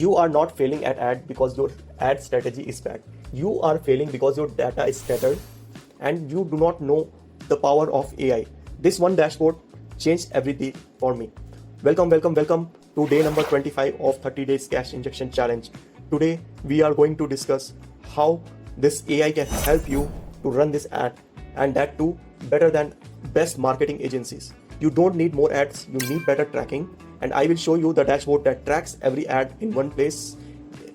You are not failing at ad because your ad strategy is bad. You are failing because your data is scattered and you do not know the power of AI. This one dashboard changed everything for me. Welcome to day number 25 of 30 days cash injection challenge. Today we are going to discuss how this AI can help you to run this ad, and that too better than best marketing agencies. You don't need more ads, you need better tracking, and I will show you the dashboard that tracks every ad in one place.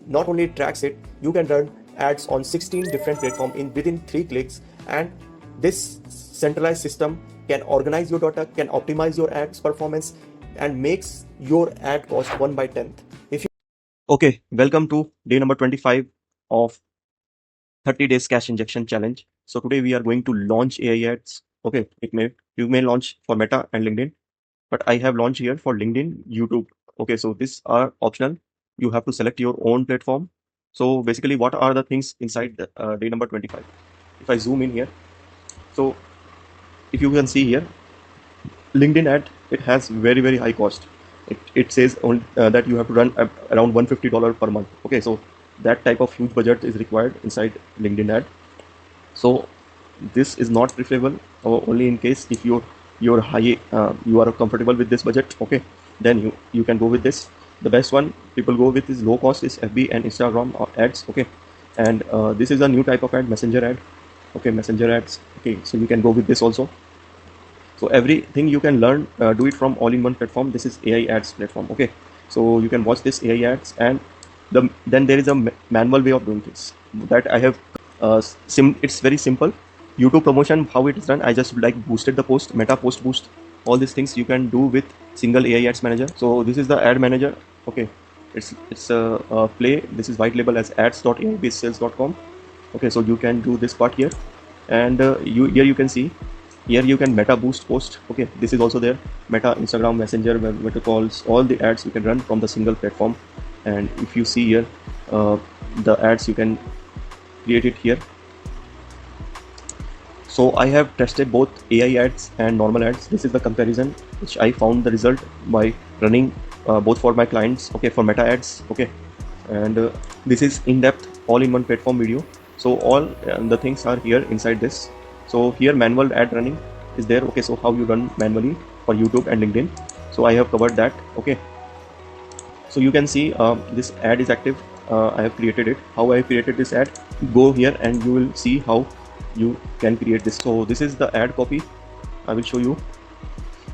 Not only it tracks it, you can run ads on 16 different platforms within 3 clicks, and this centralized system can organize your data, can optimize your ads performance, and makes your ad cost 1/10th. Okay, welcome to day number 25 of 30 days cash injection challenge. So today we are going to launch AI ads. Okay, you may launch for Meta and LinkedIn, but I have launched here for LinkedIn, YouTube. Okay, so these are optional. You have to select your own platform. So basically, what are the things inside the, day number 25? If I zoom in here, so if you can see here, LinkedIn ad, it has very high cost. It says that you have to run around $150 per month. Okay, so that type of huge budget is required inside LinkedIn ad. So this is not preferable, only in case if you're high, you are comfortable with this budget. Okay, then you can go with this. The best one people go with is low cost is FB and Instagram ads. Okay, and this is a new type of ad, messenger ad. Okay, messenger ads. Okay, so you can go with this also. So everything you can learn, do it from all-in-one platform. This is AI ads platform. Okay, so you can watch this AI ads, and then there is a manual way of doing this that I have. It's very simple. YouTube promotion, how it is done, I just like boosted the post, Meta post boost, all these things you can do with single AI ads manager. So this is the ad manager. Okay, it's a play. This is white label as ads.AIBizSales.com. okay, so you can do this part here, and here you can see, here you can Meta boost post. Okay, this is also there, Meta, Instagram, Messenger, Meta calls, all the ads you can run from the single platform. And if you see here, the ads you can create it here. So I have tested both AI ads and normal ads. This is the comparison which I found the result by running both for my clients. Okay, for Meta ads. Okay, and this is in-depth all-in-one platform video. So all the things are here inside this. So here manual ad running is there. Okay, so how you run manually for YouTube and LinkedIn. So I have covered that. Okay, so you can see this ad is active. I have created it. How I created this ad, go here and you will see how you can create this. So this is the ad copy. I will show you.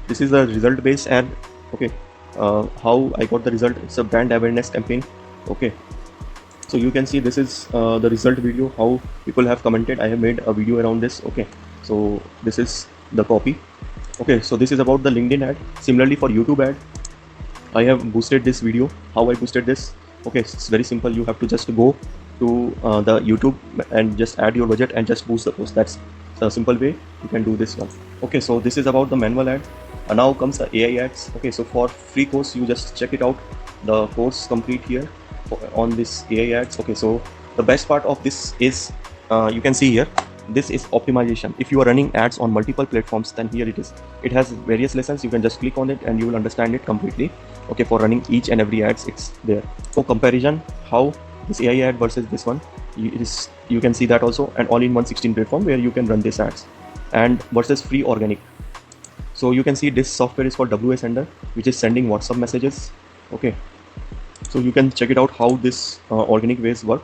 This is the result based ad. Okay, how I got the result, it's a brand awareness campaign. Okay, so you can see this is the result video, how people have commented. I have made a video around this. Okay, so this is the copy. Okay, so this is about the LinkedIn ad. Similarly for YouTube ad, I have boosted this video. How I boosted this? Okay, it's very simple. You have to just go to the YouTube and just add your budget and just boost the post. That's a simple way you can do this one. Okay, so this is about the manual ad. Now comes the AI ads. Okay, so for free course, you just check it out. The course complete here on this AI ads. Okay, so the best part of this is you can see here, this is optimization. If you are running ads on multiple platforms, then here it is. It has various lessons. You can just click on it and you will understand it completely. Okay, for running each and every ads, it's there. So comparison, how this AI ad versus this one, you can see that also, an all-in-one 16 platform where you can run these ads, and versus free organic. So you can see this software is called WA Sender, which is sending WhatsApp messages. Okay, so you can check it out how this organic ways work.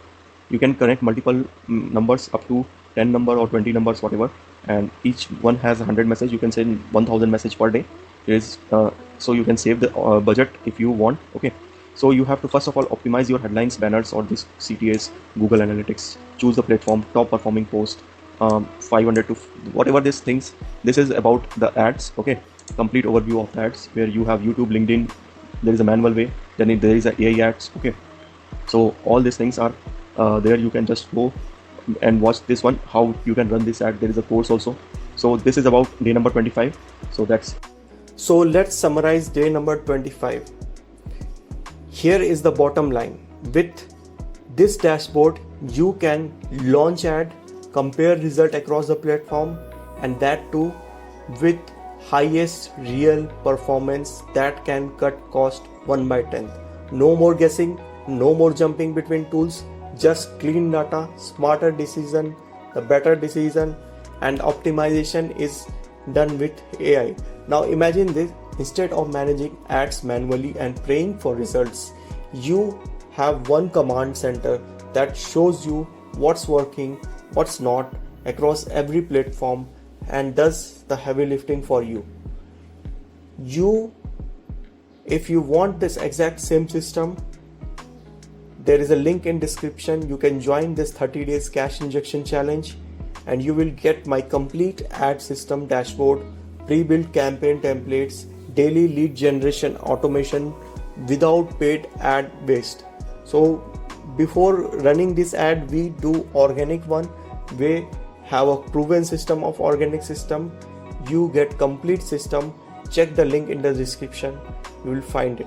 You can connect multiple numbers up to 10 number or 20 numbers, whatever, and each one has 100 message. You can send 1000 message per day. So you can save the budget if you want. Okay, so you have to first of all optimize your headlines, banners, or this CTAs, Google Analytics. Choose the platform, top performing post, 500 to whatever these things. This is about the ads. Okay, complete overview of ads where you have YouTube, LinkedIn. There is a manual way. Then there is a AI ads. Okay, so all these things are there. You can just go and watch this one, how you can run this ad. There is a course also. So this is about day number 25. So let's summarize day number 25. Here is the bottom line. With this dashboard, you can launch ad, compare result across the platform, and that too with highest real performance that can cut cost 1/10. No more guessing, No more jumping between tools, just clean data, smarter decision, the better decision, and optimization is done with AI. Now imagine this, instead of managing ads manually and praying for results, you have one command center that shows you what's working, what's not across every platform and does the heavy lifting for you. If you want this exact same system, there is a link in description. You can join this 30 days cash injection challenge and you will get my complete ad system dashboard, pre-built campaign templates, daily lead generation automation without paid ad waste. So before running this ad, we do organic one. We have a proven system of organic system. You get complete system. Check the link in the description. You will find it.